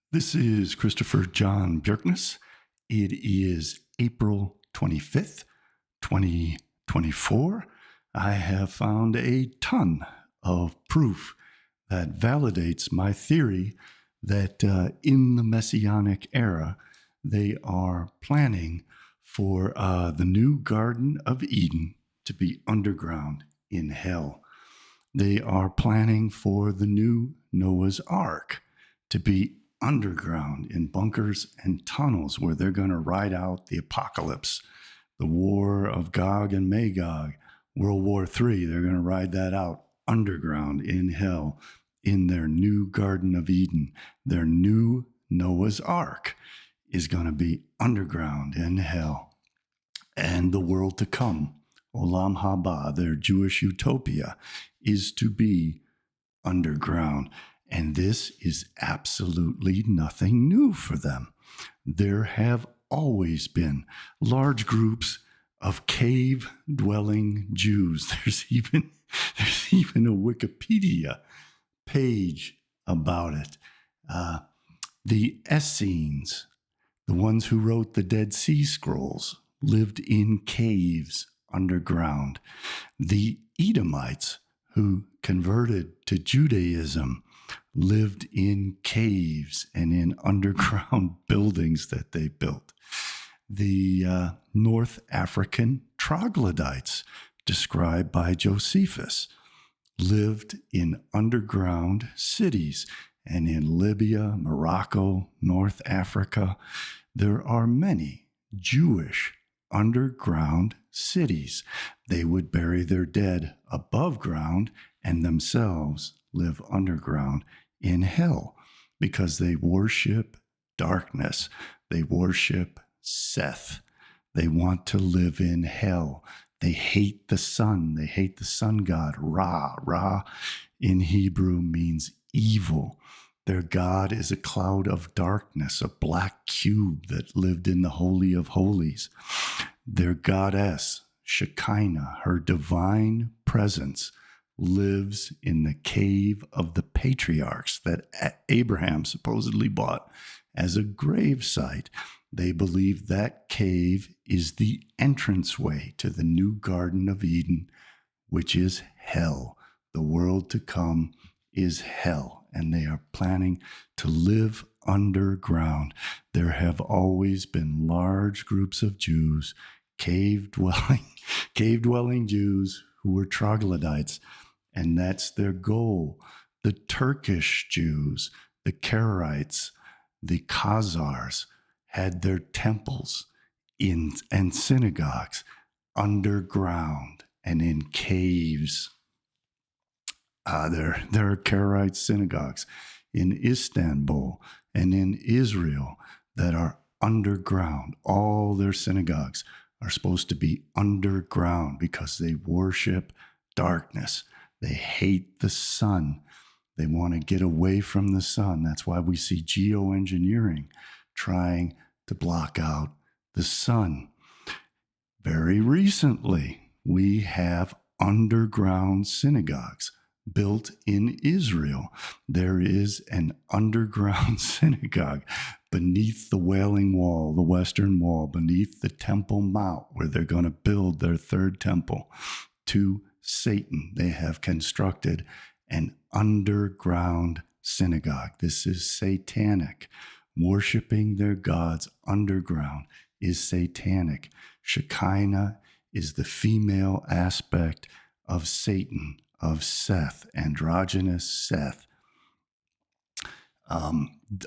This is Christopher John Bjerknes. It is April 25th, 2024. I have found a ton of proof that validates my theory that in the Messianic era, they are planning for the new Garden of Eden to be underground in hell. They are planning for the new Noah's Ark to be underground in bunkers and tunnels where they're going to ride out the apocalypse, the war of Gog and Magog, World War III. They're going to ride that out underground in hell in their new Garden of Eden. Their new Noah's Ark is going to be underground in hell. And the world to come, Olam Haba, their Jewish utopia, is to be underground. And this is absolutely nothing new for them. There have always been large groups of cave-dwelling Jews. There's even a Wikipedia page about it. The Essenes, the ones who wrote the Dead Sea Scrolls, lived in caves underground. The Edomites, who converted to Judaism, lived in caves and in underground buildings that they built. The North African troglodytes, described by Josephus, lived in underground cities. And in Libya, Morocco, North Africa, there are many Jewish underground cities. They would bury their dead above ground and themselves live underground in hell because they worship darkness. They worship Seth. They want to live in hell. They hate the sun. They hate the sun god, Ra. Ra in Hebrew means evil. Their god is a cloud of darkness, a black cube that lived in the Holy of Holies. Their goddess, Shekinah, her divine presence, lives in the cave of the patriarchs that Abraham supposedly bought as a grave site. They believe that cave is the entranceway to the new Garden of Eden, which is hell. The world to come is hell, and they are planning to live underground. There have always been large groups of Jews, cave-dwelling Jews who were troglodytes, and that's their goal. The Turkish Jews, the Karaites, the Khazars had their temples and synagogues underground and in caves. There are Karaite synagogues in Istanbul and in Israel that are underground. All their synagogues are supposed to be underground because they worship darkness. They hate the sun. They want to get away from the sun. That's why we see geoengineering trying to block out the sun. Very recently, we have underground synagogues built in Israel. There is an underground synagogue beneath the Wailing Wall, the Western Wall, beneath the Temple Mount, where they're going to build their third temple to Satan. They have constructed an underground synagogue. This is satanic. Worshiping their gods underground is satanic. Shekinah is the female aspect of Satan, of Seth, androgynous Seth.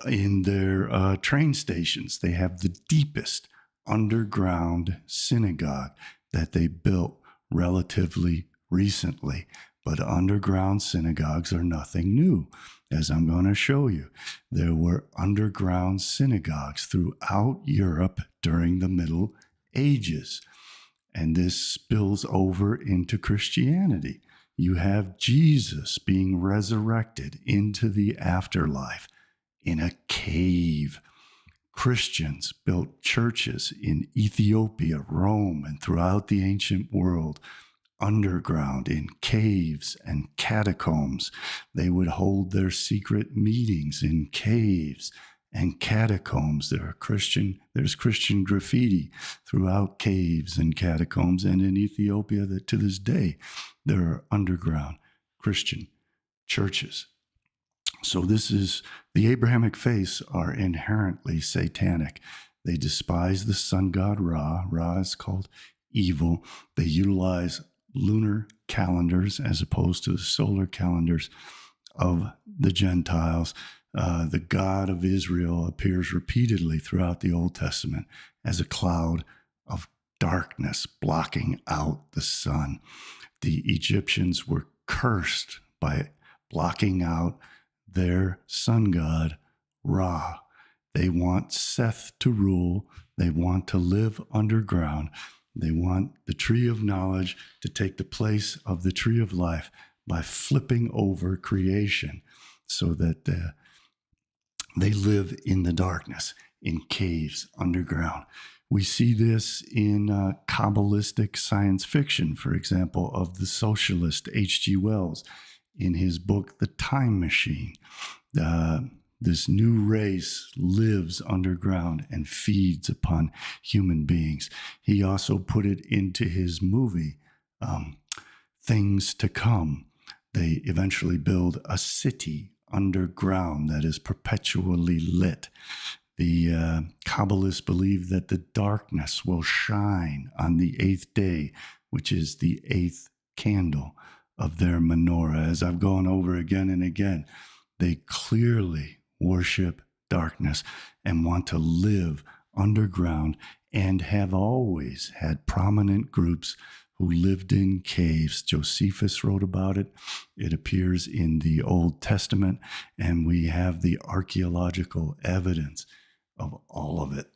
In their train stations, they have the deepest underground synagogue that they built relatively recently. But underground synagogues are nothing new. As I'm going to show you, there were underground synagogues throughout Europe during the Middle Ages. And this spills over into Christianity. You have Jesus being resurrected into the afterlife in a cave. Christians built churches in Ethiopia, Rome, and throughout the ancient world, underground in caves and catacombs. They would hold their secret meetings in caves and catacombs. There's Christian graffiti throughout caves and catacombs, and in Ethiopia that to this day there are underground Christian churches. So the Abrahamic faiths are inherently satanic. They despise the sun god Ra. Ra is called evil. They utilize lunar calendars as opposed to the solar calendars of the Gentiles. The God of Israel appears repeatedly throughout the Old Testament as a cloud of darkness blocking out the sun. The Egyptians were cursed by blocking out their sun god, Ra. They want Seth to rule. They want to live underground. They want the tree of knowledge to take the place of the tree of life by flipping over creation so that they live in the darkness, in caves, underground. We see this in Kabbalistic science fiction, for example, of the socialist H.G. Wells in his book, The Time Machine. This new race lives underground and feeds upon human beings. He also put it into his movie, Things to Come. They eventually build a city underground that is perpetually lit. The Kabbalists believe that the darkness will shine on the eighth day, which is the eighth candle of their menorah. As I've gone over again and again, they clearly worship darkness and want to live underground and have always had prominent groups who lived in caves. Josephus wrote about it. It appears in the Old Testament, and we have the archaeological evidence of all of it.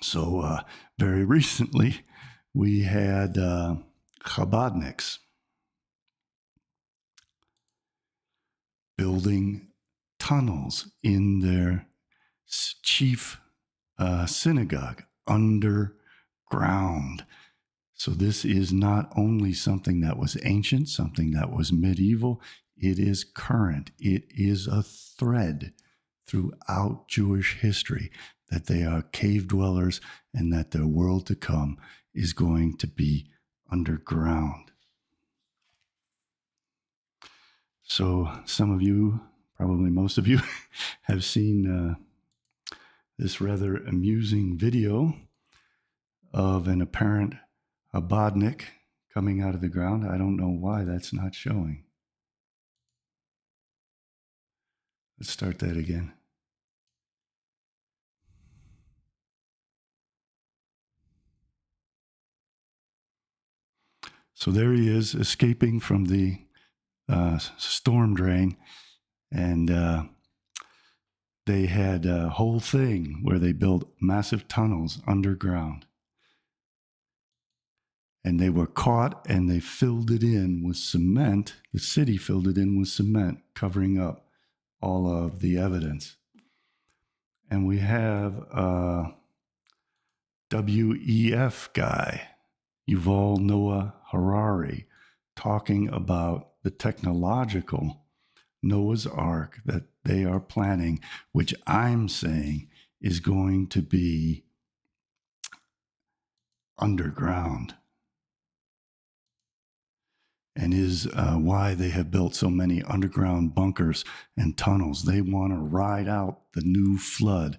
So very recently, we had Chabadniks building tunnels in their chief synagogue underground. So this is not only something that was ancient, something that was medieval, it is current. It is a thread throughout Jewish history that they are cave dwellers and that their world to come is going to be underground. So some of you, probably most of you, have seen this rather amusing video of an apparent Chabadnik coming out of the ground. I don't know why that's not showing. Let's start that again. So there he is, escaping from the storm drain, and they had a whole thing where they built massive tunnels underground. And they were caught and they filled it in with cement. The city filled it in with cement, covering up all of the evidence. And we have a WEF guy, Yuval Noah Harari, talking about the technological Noah's Ark that they are planning, which I'm saying is going to be underground, and is why they have built so many underground bunkers and tunnels. They want to ride out the new flood,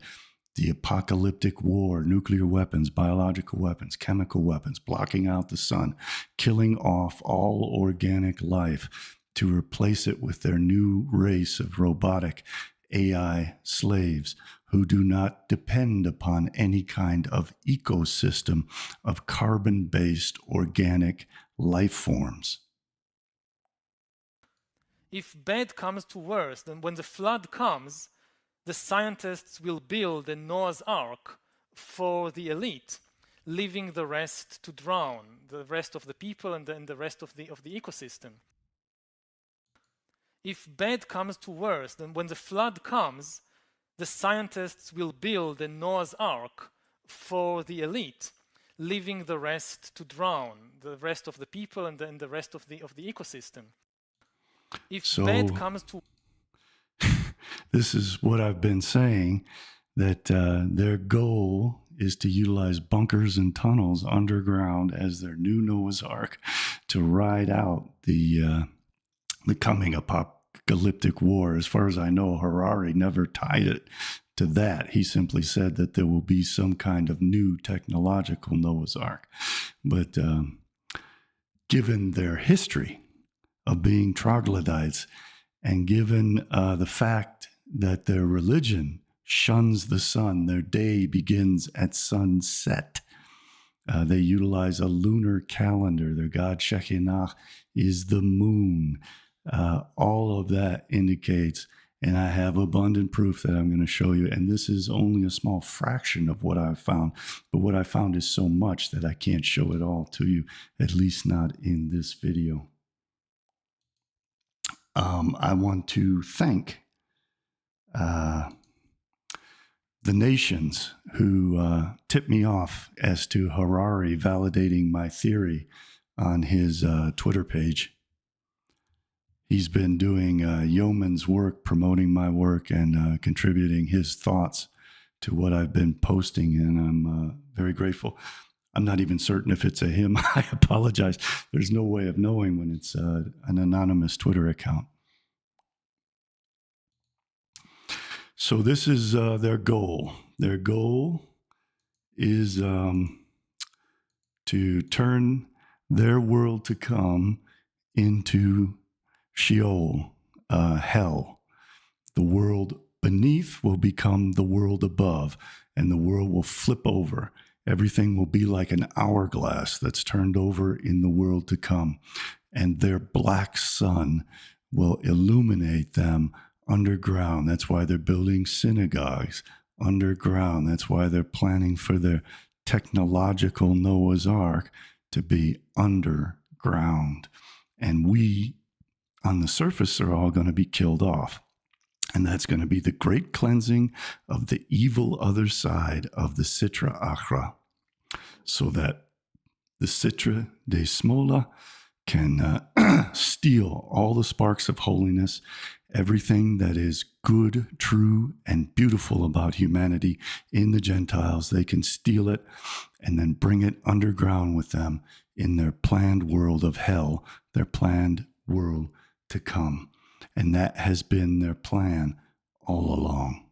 the apocalyptic war, nuclear weapons, biological weapons, chemical weapons, blocking out the sun, killing off all organic life to replace it with their new race of robotic AI slaves who do not depend upon any kind of ecosystem of carbon-based organic life forms. If bad comes to worse, then when the flood comes, the scientists will build a Noah's Ark for the elite, leaving the rest to drown, the rest of the people and the rest of the ecosystem. If bad comes to worse, then when the flood comes, the scientists will build a Noah's Ark for the elite, leaving the rest to drown, the rest of the people and the rest of the ecosystem. If bad comes to this is what I've been saying, that their goal is to utilize bunkers and tunnels underground as their new Noah's Ark to ride out the coming apocalyptic war. As far as I know, Harari never tied it to that. He simply said that there will be some kind of new technological Noah's Ark. But given their history of being troglodytes, and given the fact that their religion shuns the sun, their day begins at sunset. They utilize a lunar calendar. Their god Shekhinah is the moon. All of that indicates, and I have abundant proof that I'm going to show you, and this is only a small fraction of what I've found, but what I found is so much that I can't show it all to you, at least not in this video. I want to thank the nations who tipped me off as to Harari validating my theory on his Twitter page. He's been doing yeoman's work, promoting my work and contributing his thoughts to what I've been posting, and I'm very grateful. I'm not even certain if it's a him. I apologize. There's no way of knowing when it's an anonymous Twitter account. So this is their goal. Their goal is to turn their world to come into Sheol, hell. The world beneath will become the world above, and the world will flip over. Everything will be like an hourglass that's turned over in the world to come, and their black sun will illuminate them underground. That's why they're building synagogues underground. That's why they're planning for their technological Noah's Ark to be underground. And we, on the surface, are all going to be killed off. And that's going to be the great cleansing of the evil other side of the Sitra Achra, so that the Sitra de Smola can steal all the sparks of holiness, everything that is good, true, and beautiful about humanity in the Gentiles. They can steal it and then bring it underground with them in their planned world of hell, their planned world to come. And that has been their plan all along.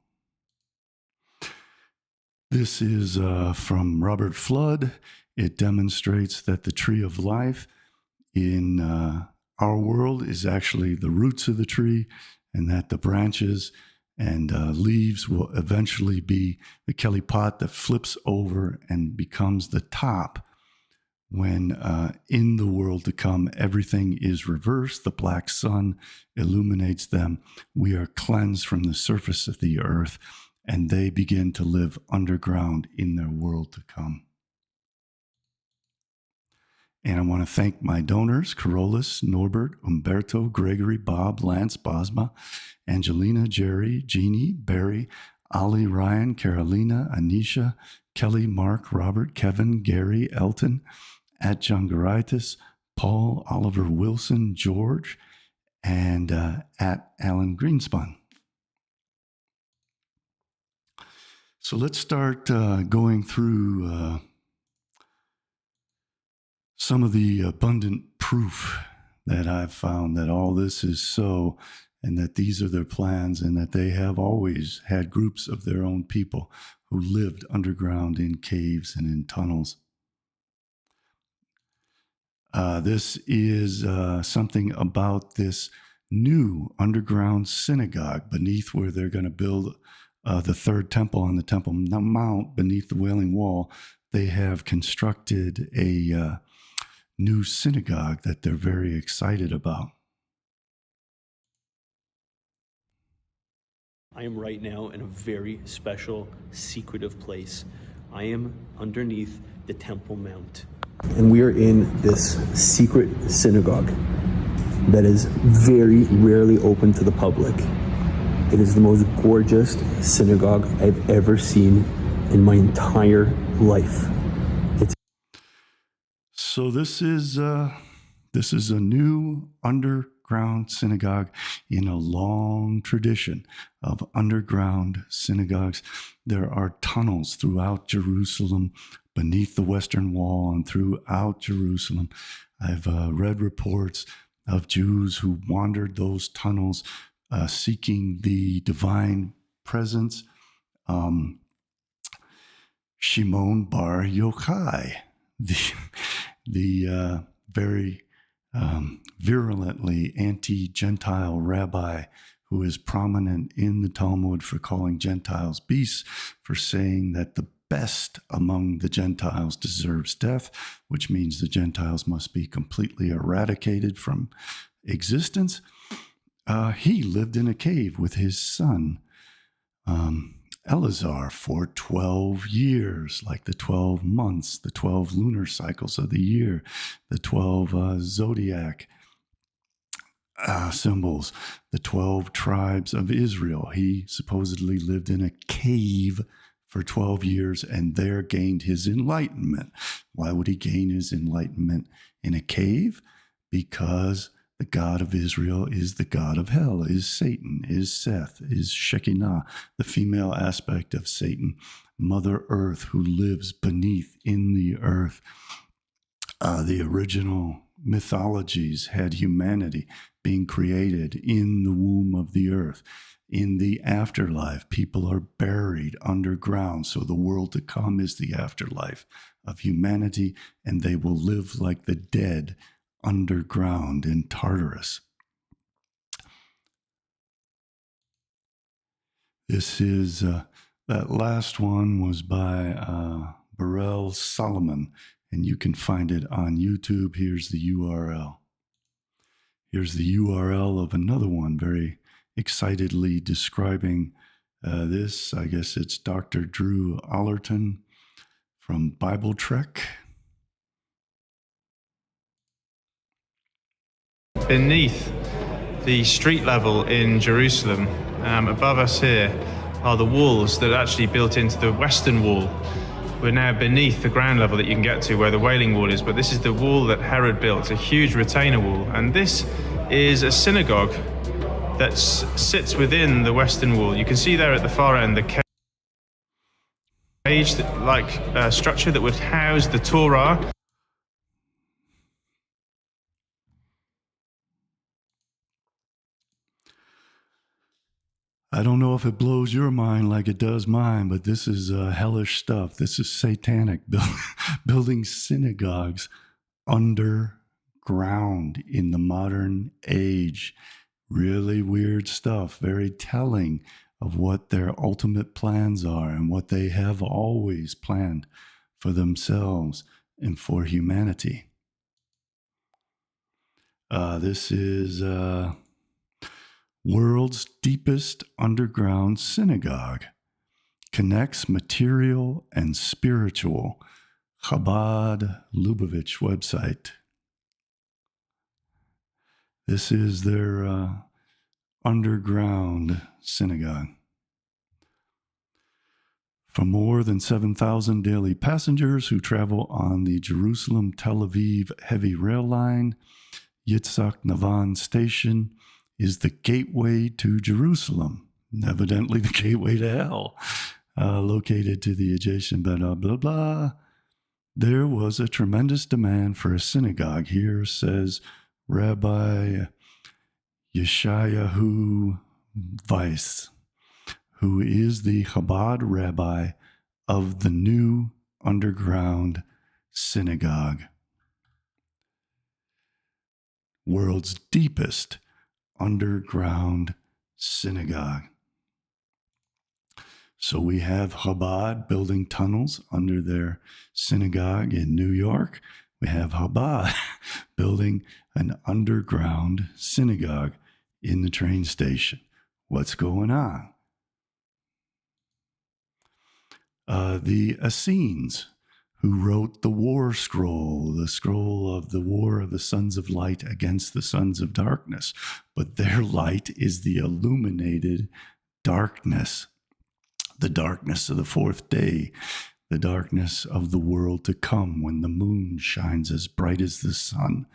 This is from Robert Flood. It demonstrates that the tree of life in our world is actually the roots of the tree, and that the branches and leaves will eventually be the kelly pot that flips over and becomes the top when in the world to come, everything is reversed. The black sun illuminates them. We are cleansed from the surface of the earth, and they begin to live underground in their world to come. And I want to thank my donors, Carolus, Norbert, Umberto, Gregory, Bob, Lance, Bosma, Angelina, Jerry, Jeannie, Barry, Ali, Ryan, Carolina, Anisha, Kelly, Mark, Robert, Kevin, Gary, Elton, at Jungaritis, Paul, Oliver Wilson, George, and at Alan Greenspun. So let's start going through some of the abundant proof that I've found that all this is so, and that these are their plans, and that they have always had groups of their own people who lived underground in caves and in tunnels. This is something about this new underground synagogue beneath where they're going to build the third temple on the Temple Mount beneath the Wailing Wall. They have constructed a new synagogue that they're very excited about. I am right now in a very special, secretive place. I am underneath the Temple Mount. And we are in this secret synagogue that is very rarely open to the public. It is the most gorgeous synagogue I've ever seen in my entire life. So this is a new underground underground synagogue in a long tradition of underground synagogues. There are tunnels throughout Jerusalem, beneath the Western Wall and throughout Jerusalem. I've read reports of Jews who wandered those tunnels seeking the divine presence. Shimon Bar Yochai, the very virulently anti-Gentile rabbi who is prominent in the Talmud for calling Gentiles beasts, for saying that the best among the Gentiles deserves death, which means the Gentiles must be completely eradicated from existence. He lived in a cave with his son, Eleazar, for 12 years, like the 12 months, the 12 lunar cycles of the year, the 12 zodiac symbols, the 12 tribes of Israel. He supposedly lived in a cave for 12 years and there gained his enlightenment. Why would he gain his enlightenment in a cave? Because the God of Israel is the God of hell, is Satan, is Seth, is Shekinah, the female aspect of Satan, Mother Earth who lives beneath in the earth. The original mythologies had humanity being created in the womb of the earth. In the afterlife, people are buried underground. So the world to come is the afterlife of humanity, and they will live like the dead underground in Tartarus. This is, that last one was by Burrell Solomon, and you can find it on YouTube. Here's the URL. Here's the URL of another one, very excitedly describing this. I guess it's Dr. Drew Allerton from Bible Trek. Beneath the street level in Jerusalem, above us here, are the walls that are actually built into the Western Wall. We're now beneath the ground level that you can get to where the Wailing Wall is, but this is the wall that Herod built, a huge retainer wall. And this is a synagogue that sits within the Western Wall. You can see there at the far end the cage-like structure that would house the Torah. I don't know if it blows your mind like it does mine, but this is hellish stuff. This is satanic, building synagogues underground in the modern age. Really weird stuff, very telling of what their ultimate plans are and what they have always planned for themselves and for humanity. This is world's deepest underground synagogue. Connects material and spiritual. Chabad Lubavitch website. This is their underground synagogue. For more than 7,000 daily passengers who travel on the Jerusalem-Tel Aviv heavy rail line, Yitzhak Navan Station is the gateway to Jerusalem, evidently the gateway to hell, located to the adjacent blah, blah, blah. There was a tremendous demand for a synagogue here, says Rabbi Yeshayahu Weiss, who is the Chabad rabbi of the new underground synagogue. World's deepest underground synagogue. So we have Chabad building tunnels under their synagogue in New York. We have Chabad building an underground synagogue in the train station. What's going on? The Essenes, who wrote the War Scroll, the scroll of the war of the sons of light against the sons of darkness. But their light is the illuminated darkness, the darkness of the fourth day. the darkness of the world to come, when the moon shines as bright as the sun,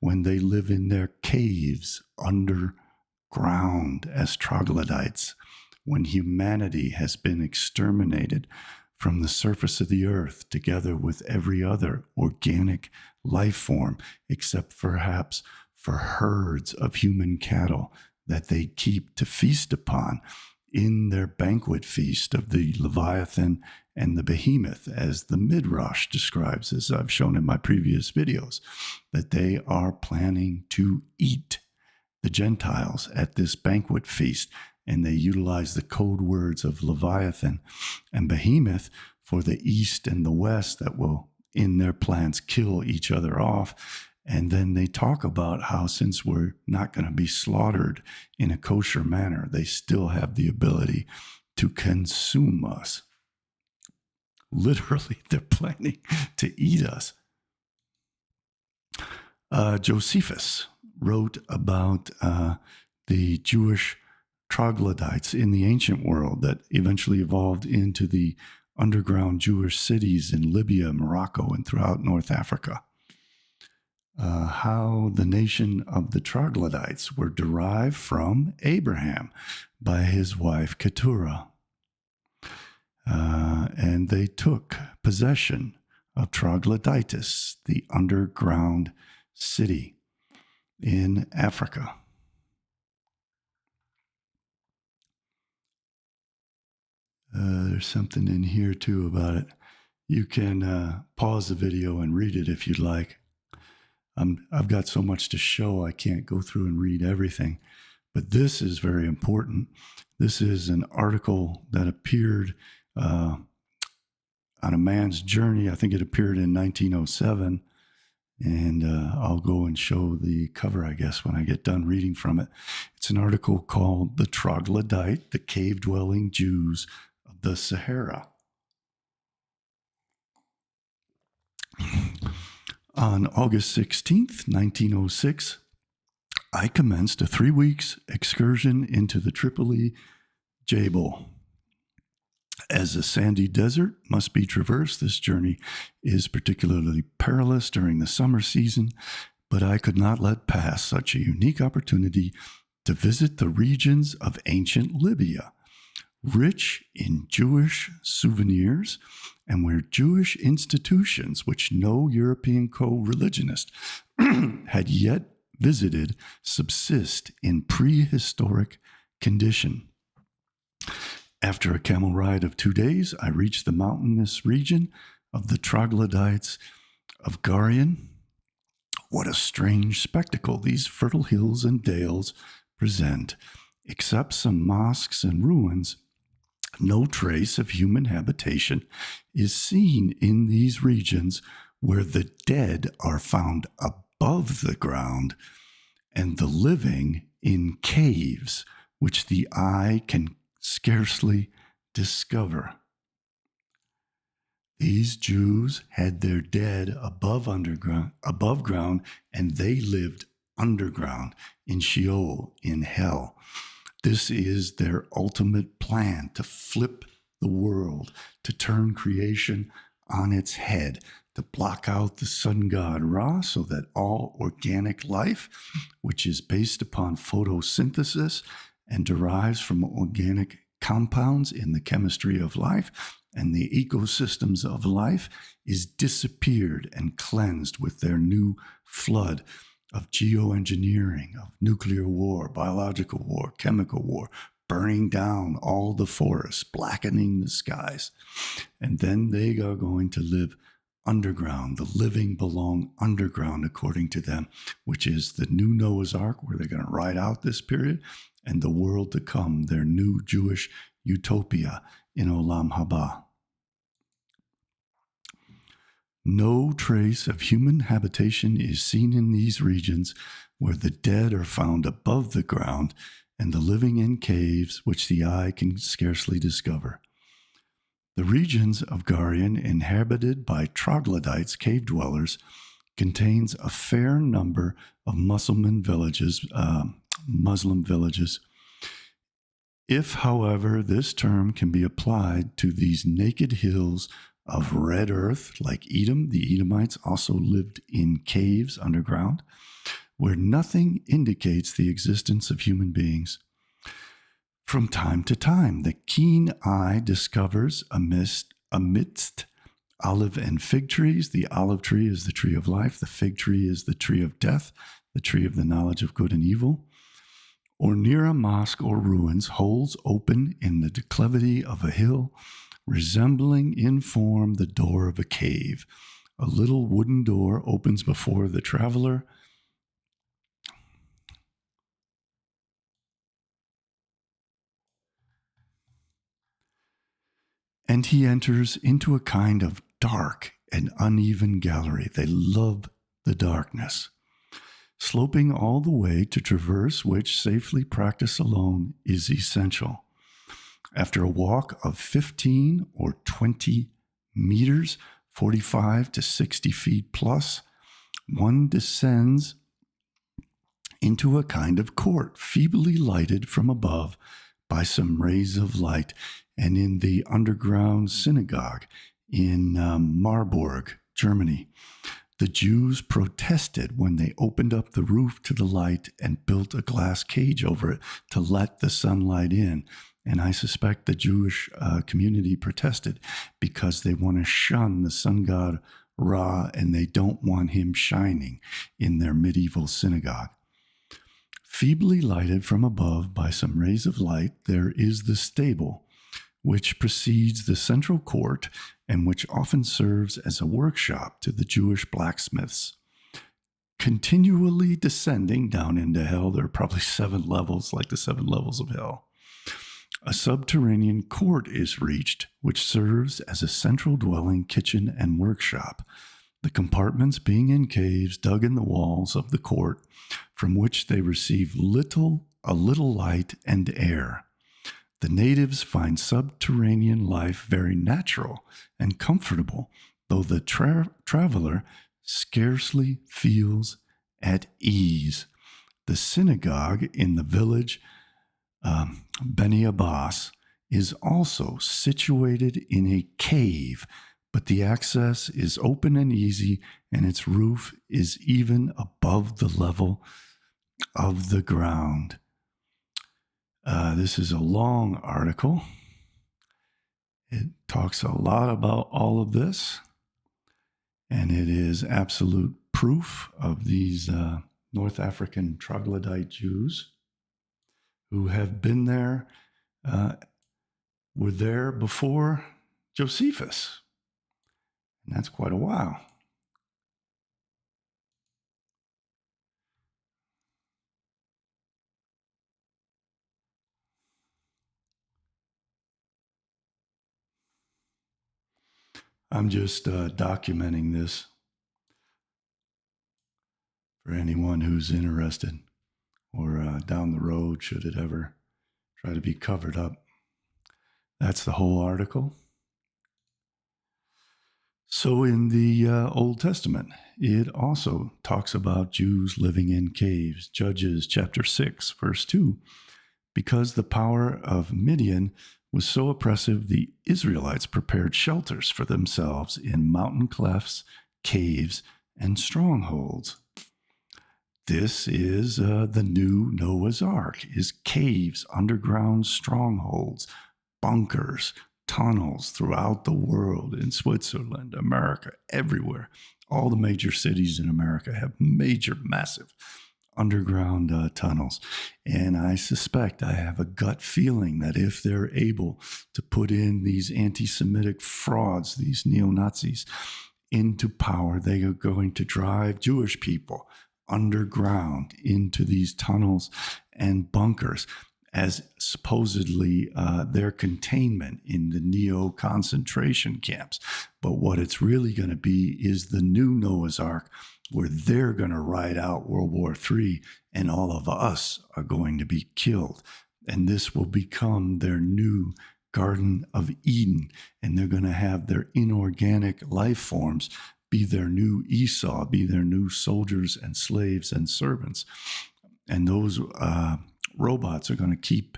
when they live in their caves underground as troglodytes, when humanity has been exterminated from the surface of the earth together with every other organic life form, except perhaps for herds of human cattle that they keep to feast upon in their banquet feast of the Leviathan and the Behemoth, as the Midrash describes, as I've shown in my previous videos, that they are planning to eat the Gentiles at this banquet feast, and they utilize the code words of Leviathan and Behemoth for the East and the West that will, in their plans, kill each other off. And then they talk about how, since we're not going to be slaughtered in a kosher manner, they still have the ability to consume us. Literally, they're planning to eat us. Josephus wrote about the Jewish troglodytes in the ancient world that eventually evolved into the underground Jewish cities in Libya, Morocco, and throughout North Africa. How the nation of the troglodytes were derived from Abraham by his wife Keturah. And they took possession of Troglodytis, the underground city in Africa. There's something in here too about it. You can pause the video and read it if you'd like. I've got so much to show, I can't go through and read everything. But this is very important. This is an article that appeared on a man's journey. I think it appeared in 1907. And I'll go and show the cover, I guess, when I get done reading from it. It's an article called "The Troglodyte, the Cave-Dwelling Jews of the Sahara." On August 16th, 1906, I commenced a 3-week excursion into the Tripoli Jebel. As a sandy desert must be traversed, this journey is particularly perilous during the summer season, but I could not let pass such a unique opportunity to visit the regions of ancient Libya, rich in Jewish souvenirs, and where Jewish institutions, which no European co-religionist had yet visited, subsist in prehistoric condition. After a camel ride of 2 days, I reached the mountainous region of the troglodytes of Garian. What a strange spectacle these fertile hills and dales present. Except some mosques and ruins, no trace of human habitation is seen in these regions, where the dead are found above the ground and the living in caves, which the eye can scarcely discover. These Jews had their dead above ground, and they lived underground in Sheol, in hell. This is their ultimate plan, to flip the world, to turn creation on its head, to block out the sun god Ra, so that all organic life, which is based upon photosynthesis and derives from organic compounds in the chemistry of life and the ecosystems of life, is disappeared and cleansed with their new flood of geoengineering, of nuclear war, biological war, chemical war, burning down all the forests, blackening the skies. And then they are going to live underground. The living belong underground, according to them, which is the new Noah's Ark, where they're going to ride out this period, and the world to come, their new Jewish utopia in Olam Haba. No trace of human habitation is seen in these regions, where the dead are found above the ground and the living in caves, which the eye can scarcely discover. The regions of Garian, inhabited by troglodytes, cave dwellers, contains a fair number of Muslim villages. If, however, this term can be applied to these naked hills of red earth like Edom. The Edomites also lived in caves underground where nothing indicates the existence of human beings. From time to time, the keen eye discovers amidst olive and fig trees. The olive tree is the tree of life. The fig tree is the tree of death, the tree of the knowledge of good and evil. Or near a mosque or ruins, holes open in the declivity of a hill, resembling in form the door of a cave. A little wooden door opens before the traveler. And he enters into a kind of dark and uneven gallery. They love the darkness, sloping all the way to traverse which safely practice alone is essential. After a walk of 15 or 20 meters, 45 to 60 feet plus, one descends into a kind of court, feebly lighted from above by some rays of light. And in the underground synagogue in Marburg, Germany, the Jews protested when they opened up the roof to the light and built a glass cage over it to let the sunlight in. And I suspect the Jewish community protested because they want to shun the sun god Ra, and they don't want him shining in their medieval synagogue. Feebly lighted from above by some rays of light, there is the stable, which precedes the central court and which often serves as a workshop to the Jewish blacksmiths. Continually descending down into hell, there are probably 7 levels, like the 7 levels of hell. A subterranean court is reached, which serves as a central dwelling, kitchen, and workshop, the compartments being in caves dug in the walls of the court, from which they receive a little light and air. The natives find subterranean life very natural and comfortable, though the traveler scarcely feels at ease. The synagogue in the village Beni Abbas is also situated in a cave, but the access is open and easy, and its roof is even above the level of the ground. This is a long article. It talks a lot about all of this, and it is absolute proof of these North African troglodyte Jews who have been there, were there before Josephus. And that's quite a while. I'm just documenting this for anyone who's interested, or down the road, should it ever try to be covered up. That's the whole article. So in the Old Testament, it also talks about Jews living in caves. Judges chapter 6, verse 2. Because the power of Midian was so oppressive, the Israelites prepared shelters for themselves in mountain clefts, caves, and strongholds. This is the new Noah's Ark, is caves, underground strongholds, bunkers, tunnels throughout the world, in Switzerland, America, everywhere. All the major cities in America have massive underground tunnels. And I suspect, I have a gut feeling that if they're able to put in these anti-Semitic frauds, these neo-Nazis, into power, they are going to drive Jewish people underground into these tunnels and bunkers as supposedly their containment in the neo-concentration camps. But what it's really going to be is the new Noah's Ark, where they're going to ride out World War III, and all of us are going to be killed. And this will become their new Garden of Eden, and they're going to have their inorganic life forms be their new Esau, be their new soldiers and slaves and servants. And those robots are going to keep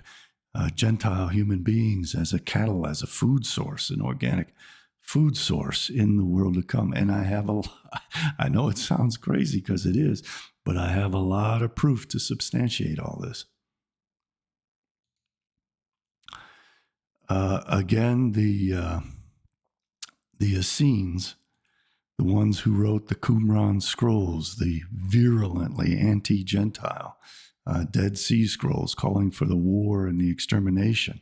Gentile human beings as a cattle, as a food source, an organic food source in the world to come. And I know it sounds crazy because it is, but I have a lot of proof to substantiate all this. Again, the Essenes, the ones who wrote the Qumran scrolls, the virulently anti-Gentile Dead Sea Scrolls calling for the war and the extermination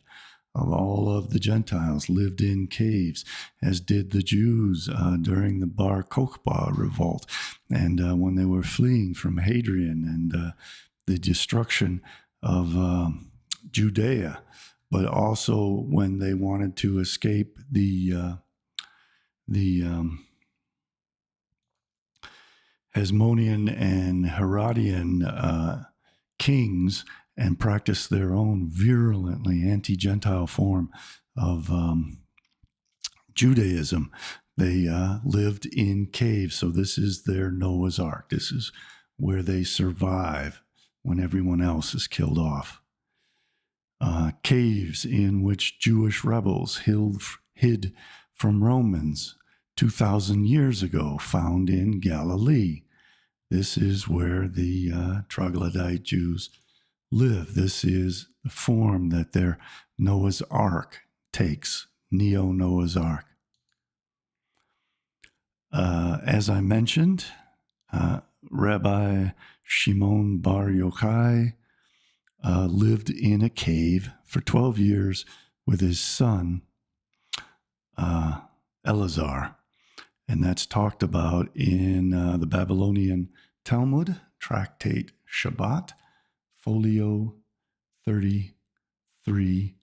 of all of the Gentiles, lived in caves, as did the Jews during the Bar Kokhba revolt, and when they were fleeing from Hadrian and the destruction of Judea, but also when they wanted to escape the Hasmonean and Herodian kings and practice their own virulently anti-Gentile form of Judaism. They lived in caves, so this is their Noah's Ark. This is where they survive when everyone else is killed off. Caves in which Jewish rebels hid from Romans 2,000 years ago, found in Galilee. This is where the troglodyte Jews live. This is the form that their Noah's Ark takes, Neo-Noah's Ark. As I mentioned, Rabbi Shimon Bar Yochai lived in a cave for 12 years with his son, Eleazar. And that's talked about in the Babylonian Talmud, Tractate Shabbat, Folio 33b.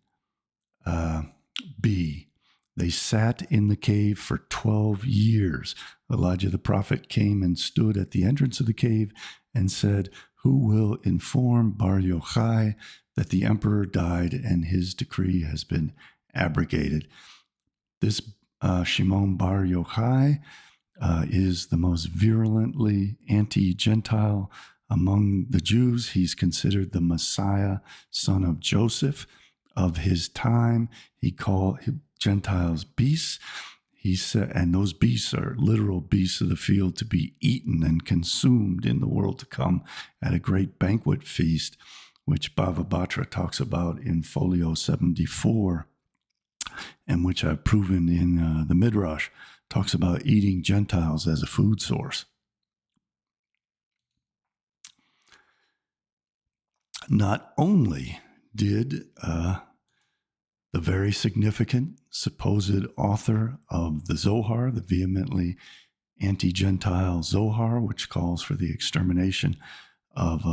They sat in the cave for 12 years. Elijah the prophet came and stood at the entrance of the cave and said, "Who will inform Bar Yochai that the emperor died and his decree has been abrogated?" This Shimon Bar Yochai is the most virulently anti-Gentile among the Jews. He's considered the Messiah, son of Joseph of his time. He called Gentiles beasts. He said, and those beasts are literal beasts of the field to be eaten and consumed in the world to come at a great banquet feast, which Bava Batra talks about in Folio 74, and which I've proven in the Midrash, talks about eating Gentiles as a food source. Not only did the very significant supposed author of the Zohar, the vehemently anti-Gentile Zohar, which calls for the extermination of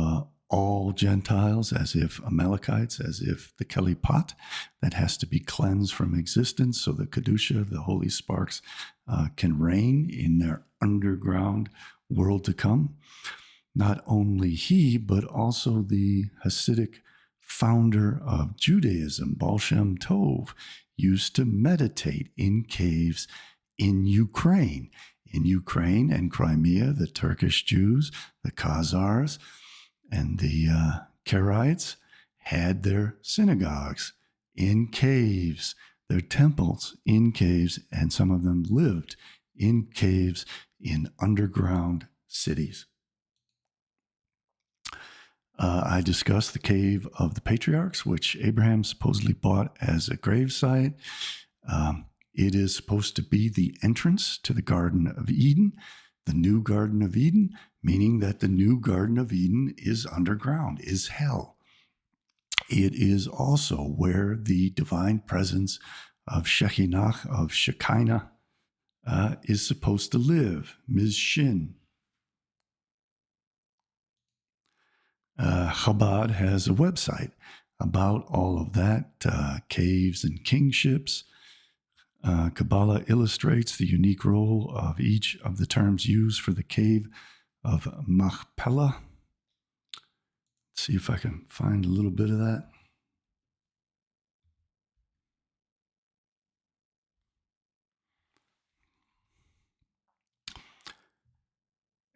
all Gentiles, as if Amalekites, as if the Kelipat, that has to be cleansed from existence so the Kedusha, the holy sparks, can reign in their underground world to come. Not only he, but also the Hasidic founder of Judaism, Baal Shem Tov, used to meditate in caves in Ukraine. In Ukraine and Crimea, the Turkish Jews, the Khazars, and the Karaites had their synagogues in caves, their temples in caves, and some of them lived in caves in underground cities. I discussed the cave of the patriarchs, which Abraham supposedly bought as a gravesite. It is supposed to be the entrance to the Garden of Eden, the new Garden of Eden, meaning that the new Garden of Eden is underground, is hell. It is also where the divine presence of Shekinah, of Shekinah, is supposed to live, Ms. Shin. Chabad has a website about all of that, caves and kingships. Kabbalah illustrates the unique role of each of the terms used for the cave of Machpelah. Let's see if I can find a little bit of that.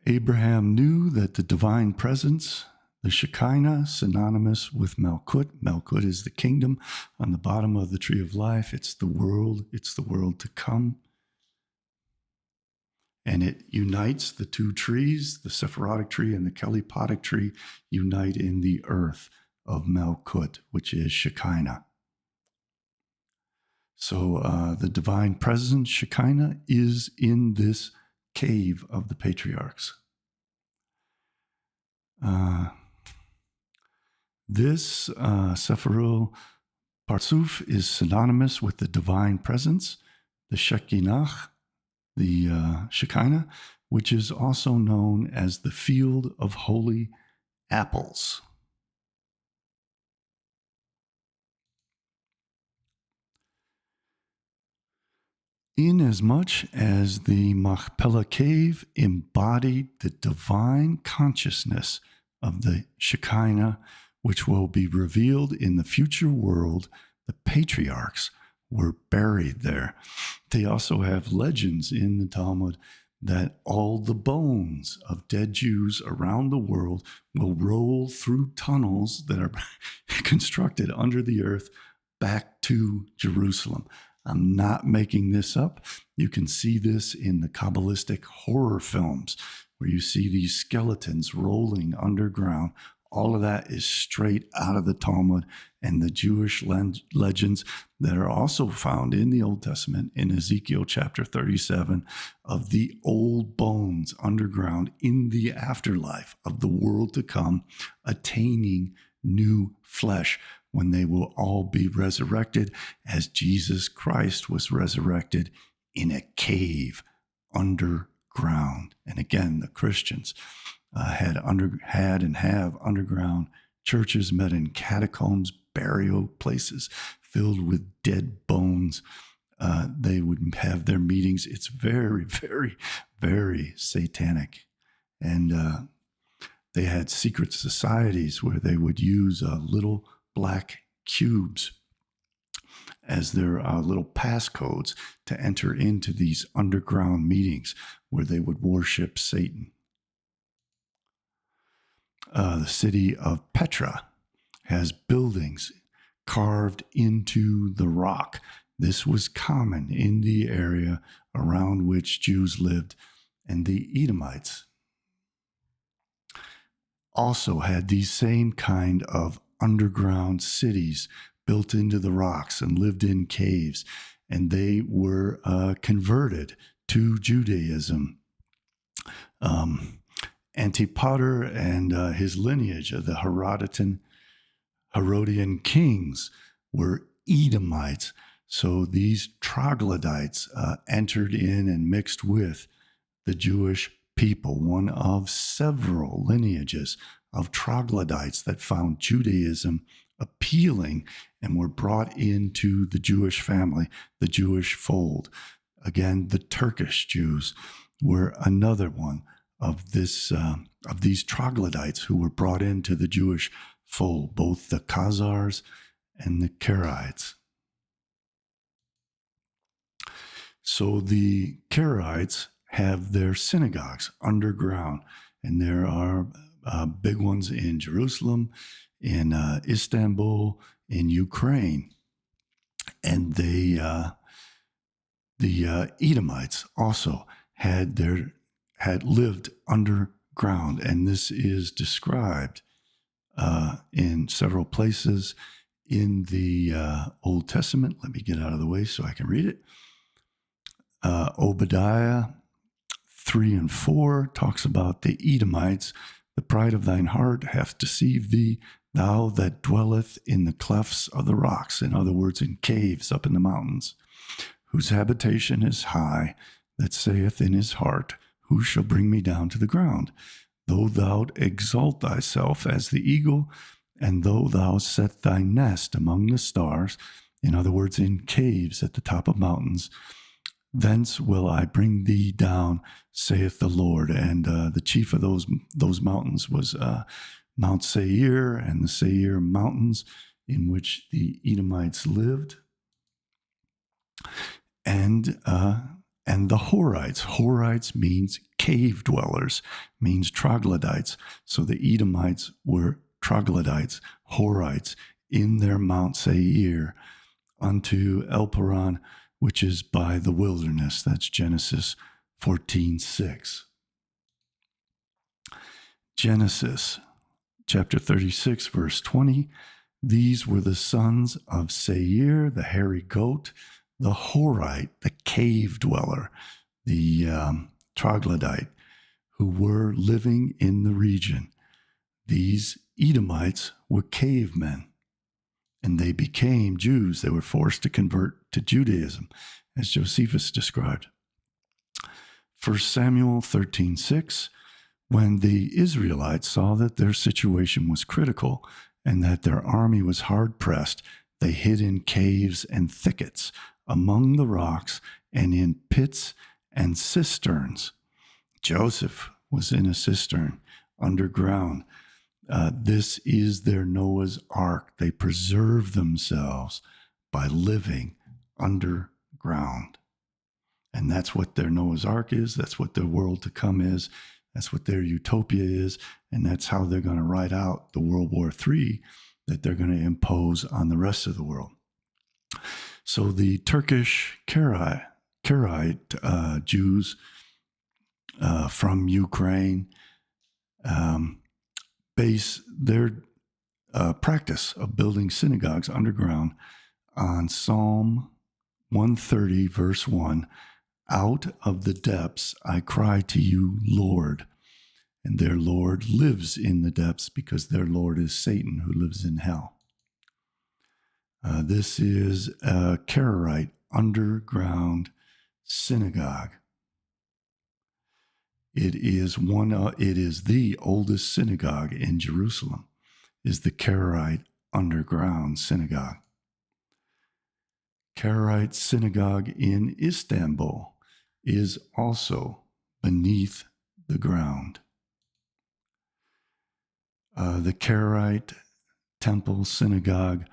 Abraham knew that the divine presence, the Shekinah, synonymous with Malkut. Malkut is the kingdom on the bottom of the tree of life. It's the world to come. and it unites the two trees, the Sephirotic tree and the Kelipotic tree, unite in the earth of Malkut, which is Shekinah. So the divine presence, Shekinah, is in this cave of the patriarchs. This Sephirul Parsuf is synonymous with the divine presence, the Shekinah, the Shekinah, which is also known as the field of holy apples. Inasmuch as the Machpelah cave embodied the divine consciousness of the Shekinah, which will be revealed in the future world, the patriarchs were buried there. They also have legends in the Talmud that all the bones of dead Jews around the world will roll through tunnels that are constructed under the earth back to Jerusalem. I'm not making this up. You can see this in the Kabbalistic horror films where you see these skeletons rolling underground. All of that is straight out of the Talmud and the Jewish legends that are also found in the Old Testament in Ezekiel chapter 37 of the old bones underground in the afterlife of the world to come, attaining new flesh when they will all be resurrected as Jesus Christ was resurrected in a cave underground. And again, the Christians had and have underground churches, met in catacombs, burial places filled with dead bones. They would have their meetings. It's very, very, very satanic. And they had secret societies where they would use little black cubes as their little passcodes to enter into these underground meetings where they would worship Satan. The city of Petra has buildings carved into the rock. This was common in the area around which Jews lived, and the Edomites also had these same kind of underground cities built into the rocks and lived in caves, and they were converted to Judaism. Antipater and his lineage of the Herodian kings were Edomites. So these troglodytes entered in and mixed with the Jewish people, one of several lineages of troglodytes that found Judaism appealing and were brought into the Jewish family, the Jewish fold. Again, the Turkish Jews were another one of these troglodytes who were brought into the Jewish fold, both the Khazars and the Karaites. So the Karaites have their synagogues underground, and there are big ones in Jerusalem, in Istanbul, in Ukraine, and the Edomites also had lived underground, and this is described in several places in the Old Testament. Let me get out of the way so I can read it. Obadiah 3 and 4 talks about the Edomites. The pride of thine heart hath deceived thee, thou that dwelleth in the clefts of the rocks. In other words, in caves up in the mountains, whose habitation is high, that saith in his heart, who shall bring me down to the ground? Though thou exalt thyself as the eagle, and though thou set thy nest among the stars, in other words, in caves at the top of mountains, thence will I bring thee down, saith the Lord. And the chief of those mountains was Mount Seir and the Seir mountains in which the Edomites lived. And the Horites. Horites means cave dwellers, means troglodytes. So the Edomites were troglodytes, Horites, in their Mount Seir unto El Paran, which is by the wilderness. That's Genesis 14:6. Genesis chapter 36, verse 20. These were the sons of Seir, the hairy goat, the Horite, the cave dweller, the troglodyte, who were living in the region. These Edomites were cavemen, and they became Jews. They were forced to convert to Judaism, as Josephus described. 1 Samuel 13:6, when the Israelites saw that their situation was critical and that their army was hard-pressed, they hid in caves and thickets, among the rocks, and in pits and cisterns. Joseph was in a cistern underground. This is their Noah's Ark. They preserve themselves by living underground. And that's what their Noah's Ark is. That's what their world to come is. That's what their utopia is. And that's how they're going to ride out the World War III that they're going to impose on the rest of the world. So the Turkish Karaite Jews from Ukraine base their practice of building synagogues underground on Psalm 130, verse 1. Out of the depths I cry to you, Lord. And their Lord lives in the depths because their Lord is Satan, who lives in hell. This is a Karaite underground synagogue. It is the oldest synagogue in Jerusalem, is the Karaite underground synagogue. Karaite synagogue in Istanbul is also beneath the ground. The Karaite temple synagogue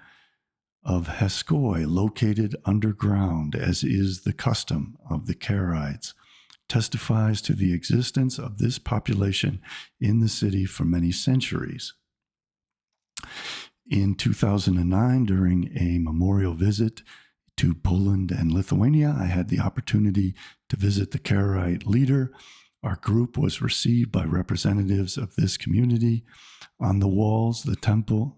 of Heskoi, located underground, as is the custom of the Karaites, testifies to the existence of this population in the city for many centuries. In 2009, during a memorial visit to Poland and Lithuania, I had the opportunity to visit the Karaite leader. Our group was received by representatives of this community. On the walls, the temple,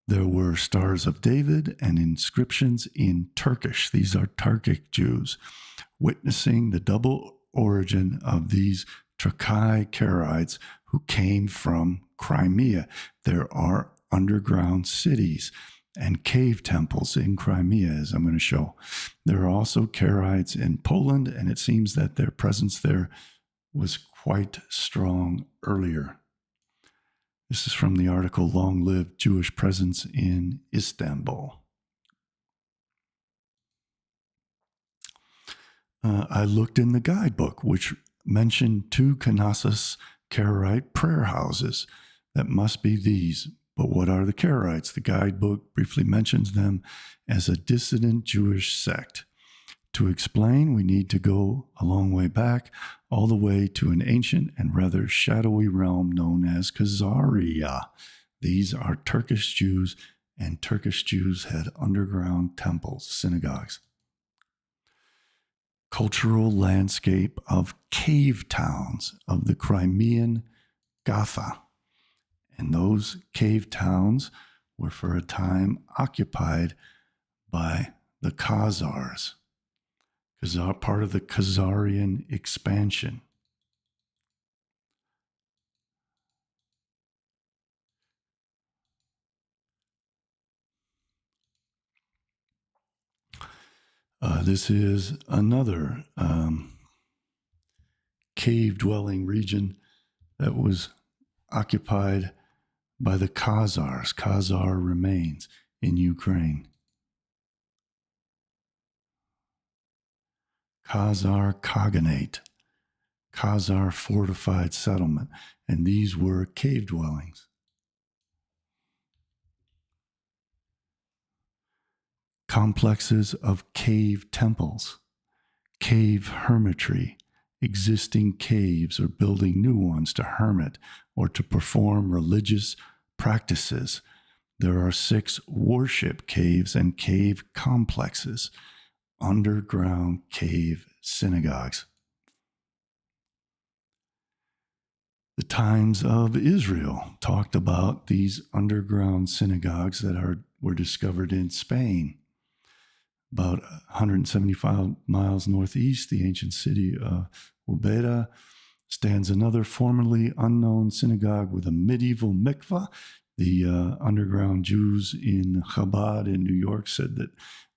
there were stars of David and inscriptions in Turkish. These are Turkic Jews, witnessing the double origin of these Trakai Karaites who came from Crimea. There are underground cities and cave temples in Crimea, as I'm going to show. There are also Karaites in Poland, and it seems that their presence there was quite strong earlier. This is from the article, Long Live Jewish Presence in Istanbul. I looked in the guidebook, which mentioned 2 Knesset Karaite prayer houses. That must be these. But what are the Karaites? The guidebook briefly mentions them as a dissident Jewish sect. To explain, we need to go a long way back, all the way to an ancient and rather shadowy realm known as Khazaria. These are Turkish Jews, and Turkish Jews had underground temples, synagogues. Cultural landscape of cave towns of the Crimean Gotha. And those cave towns were for a time occupied by the Khazars, part of the Khazarian expansion. This is another cave-dwelling region that was occupied by the Khazars, Khazar remains in Ukraine. Khazar Khaganate, Khazar fortified settlement, and these were cave dwellings. Complexes of cave temples, cave hermitry, existing caves or building new ones to hermit or to perform religious practices. There are 6 worship caves and cave complexes, underground cave synagogues. The Times of Israel talked about these underground synagogues that were discovered in Spain. About 175 miles northeast, the ancient city of Ubeda stands another formerly unknown synagogue with a medieval mikveh. The underground Jews in Chabad in New York said that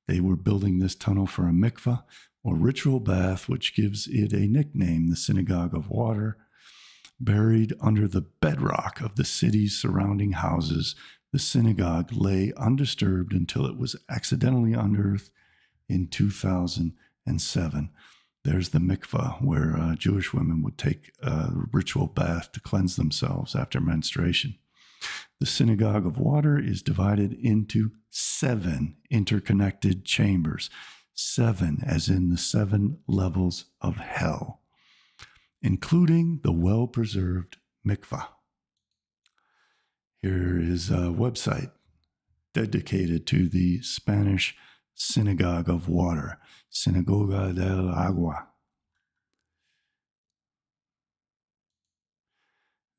they were building this tunnel for a mikveh, or ritual bath, which gives it a nickname, the Synagogue of Water. Buried under the bedrock of the city's surrounding houses, the synagogue lay undisturbed until it was accidentally unearthed in 2007. There's the mikveh, where Jewish women would take a ritual bath to cleanse themselves after menstruation. The Synagogue of Water is divided into 7 interconnected chambers, 7 as in the 7 levels of hell, including the well-preserved mikveh. Here is a website dedicated to the Spanish Synagogue of Water, Sinagoga del Agua.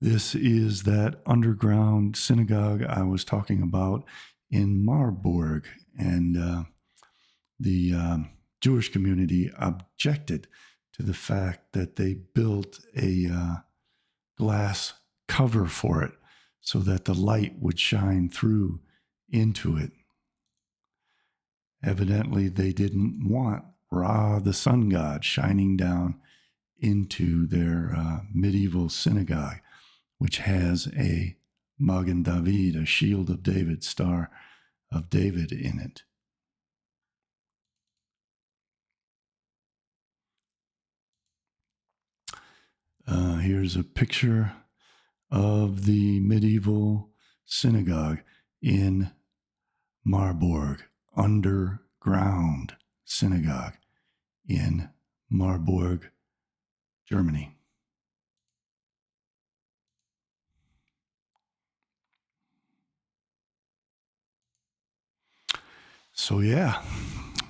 This is that underground synagogue I was talking about in Marburg, and the Jewish community objected to the fact that they built a glass cover for it so that the light would shine through into it. Evidently, they didn't want Ra, the sun god, shining down into their medieval synagogue, which has a Magen David, a shield of David, star of David in it. Here's a picture of the medieval synagogue in Marburg, underground synagogue in Marburg, Germany. So yeah,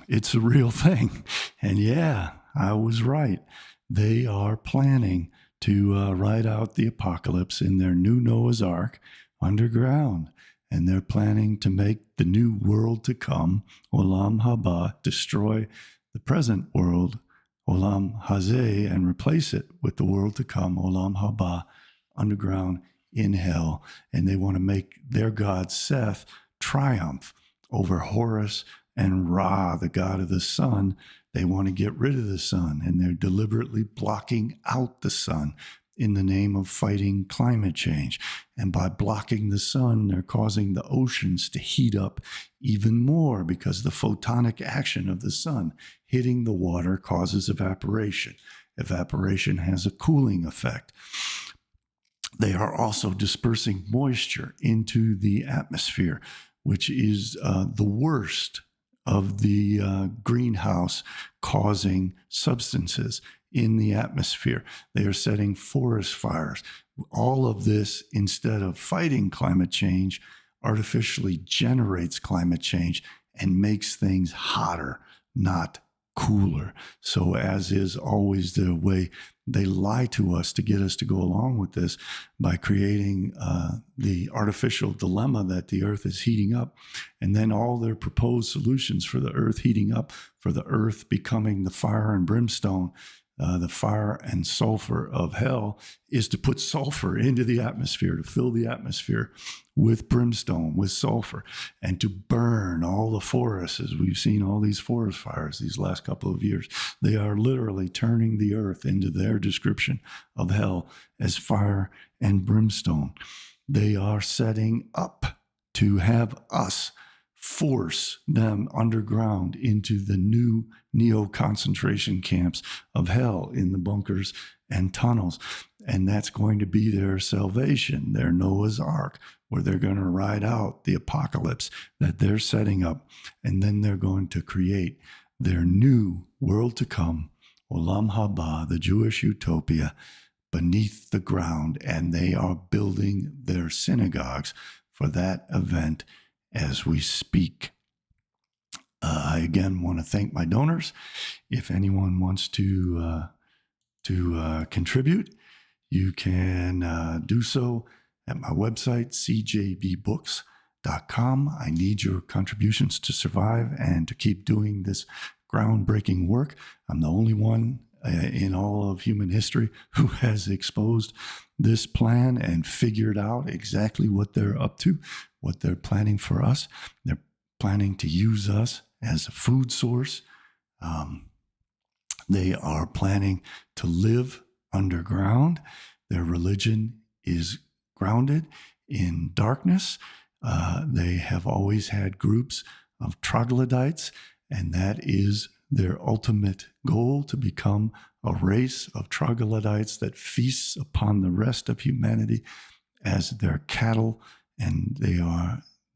it's a real thing. And yeah, I was right. They are planning to ride out the apocalypse in their new Noah's Ark underground. And they're planning to make the new world to come, Olam Haba, destroy the present world, Olam Hazeh, and replace it with the world to come, Olam Haba, underground in hell. And they want to make their god Seth triumph over Horus and Ra, the god of the sun. They want to get rid of the sun, and they're deliberately blocking out the sun in the name of fighting climate change. And by blocking the sun, they're causing the oceans to heat up even more, because the photonic action of the sun hitting the water causes evaporation. Evaporation has a cooling effect. They are also dispersing moisture into the atmosphere, which is the worst of the greenhouse causing substances in the atmosphere. They are setting forest fires. All of this, instead of fighting climate change, artificially generates climate change and makes things hotter, not cooler. So as is always the way, they lie to us to get us to go along with this by creating the artificial dilemma that the earth is heating up. And then all their proposed solutions for the earth heating up, for the earth becoming the fire and brimstone, the fire and sulfur of hell, is to put sulfur into the atmosphere, to fill the atmosphere with brimstone, with sulfur, and to burn all the forests, as we've seen all these forest fires these last couple of years. They are literally turning the earth into their description of hell as fire and brimstone. They are setting up to have us force them underground into the new neo-concentration camps of hell in the bunkers and tunnels. And that's going to be their salvation, their Noah's Ark, where they're going to ride out the apocalypse that they're setting up. And then they're going to create their new world to come, Olam Haba, the Jewish utopia, beneath the ground. And they are building their synagogues for that event as we speak. I again want to thank my donors. If anyone wants to contribute, you can do so at my website, cjbbooks.com. I need your contributions to survive and to keep doing this groundbreaking work. I'm the only one in all of human history who has exposed this plan and figured out exactly what they're up to, what they're planning for us. They're planning to use us as a food source. They are planning to live underground. Their religion is grounded in darkness. They have always had groups of troglodytes, and that is their ultimate goal, to become a race of troglodytes that feasts upon the rest of humanity as their cattle. And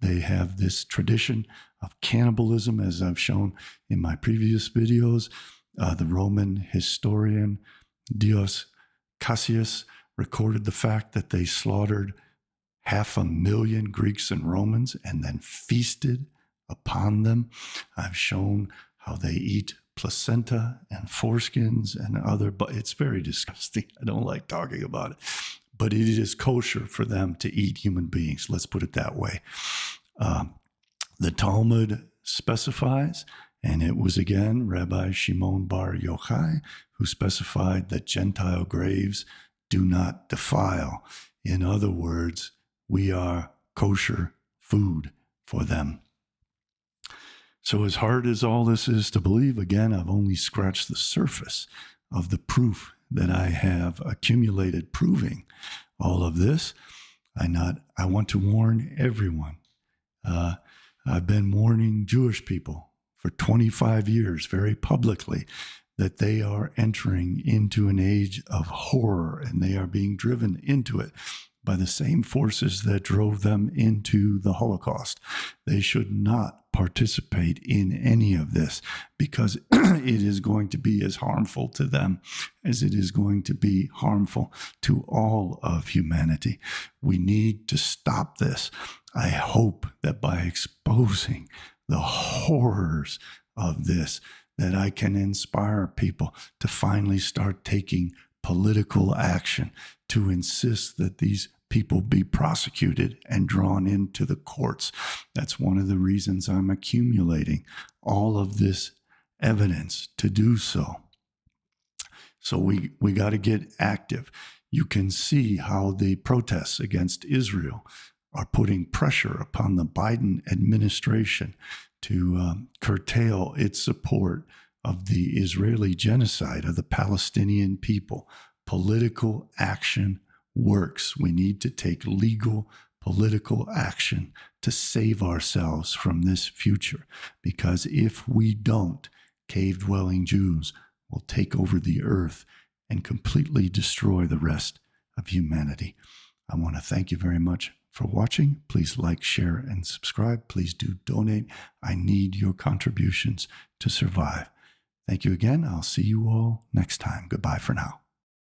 they have this tradition of cannibalism, as I've shown in my previous videos. The Roman historian Dios Cassius recorded the fact that they slaughtered 500,000 Greeks and Romans and then feasted upon them. I've shown how they eat placenta and foreskins and other, but it's very disgusting. I don't like talking about it, but it is kosher for them to eat human beings. Let's put it that way. The Talmud specifies, and it was again Rabbi Shimon Bar Yochai who specified that Gentile graves do not defile. In other words, we are kosher food for them. So as hard as all this is to believe, again, I've only scratched the surface of the proof that I have accumulated proving all of this. I want to warn everyone. I've been warning Jewish people for 25 years very publicly that they are entering into an age of horror, and they are being driven into it by the same forces that drove them into the Holocaust. They should not participate in any of this, because it is going to be as harmful to them as it is going to be harmful to all of humanity. We need to stop this. I hope that by exposing the horrors of this, that I can inspire people to finally start taking political action to insist that these people be prosecuted and drawn into the courts. That's one of the reasons I'm accumulating all of this evidence to do so. So we got to get active. You can see how the protests against Israel are putting pressure upon the Biden administration to curtail its support of the Israeli genocide of the Palestinian people. Political action works. We need to take legal political action to save ourselves from this future, because if we don't, cave-dwelling Jews will take over the earth and completely destroy the rest of humanity. I want to thank you very much for watching. Please like, share, and subscribe. Please do donate. I need your contributions to survive. Thank you again. I'll see you all next time. Goodbye for now.